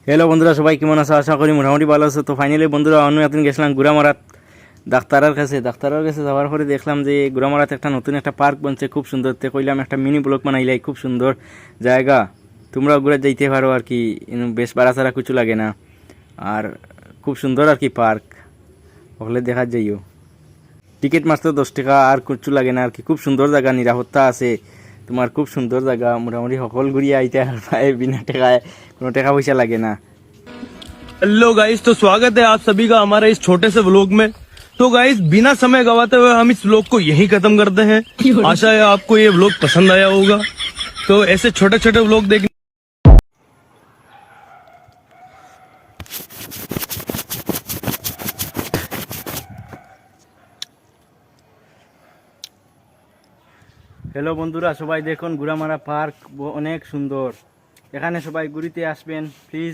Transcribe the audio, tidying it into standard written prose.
Hello বন্ধুরা, সবাই কেমন আছো? আশা করি মোটামুটি ভালো আছো। তো ফাইনালি বন্ধুরা, আমি এখন গেছিলাম গুড়ামারাত ডাক্তারের কাছে যাওয়ার পরে দেখলাম যে গুড়ামারাত একটা নতুন একটা পার্ক বনছে, খুব সুন্দর। তে কইলাম একটা মিনি ব্লক বানাইলাই, খুব সুন্দর জায়গা, তোমরাও ঘুরে যাইতে পারো আর কি। বেশ ভাড়া ছাড়া কিছু লাগে না, আর খুব সুন্দর আর কি পার্ক, ওখানে দেখা যাইও। টিকিট মাত্র 10 টাকা, আর কিছু লাগে না আর কি। খুব সুন্দর জায়গা, নিরাপত্তা আছে তোমার, খুব সুন্দর জায়গা। মোটামুটি সকল ঘুরিয়ে আইতে পারে বিনা টাকায়, কোনো টাকা পয়সা লাগে না। हेलो गाइस, तो स्वागत है आप सभी का हमारे इस छोटे से व्लॉग में। तो गाइस, बिना समय गवाते हुए हम इस व्लॉग को यहीं खत्म करते हैं। आशा है आपको ये व्लॉग पसंद आया होगा। तो ऐसे छोटे छोटे व्लॉग देखने হ্যালো বন্ধুরা, সবাই দেখুন গুড়ামারা পার্ক অনেক সুন্দর। এখানে সবাই ঘুরিতে আসবেন প্লিজ।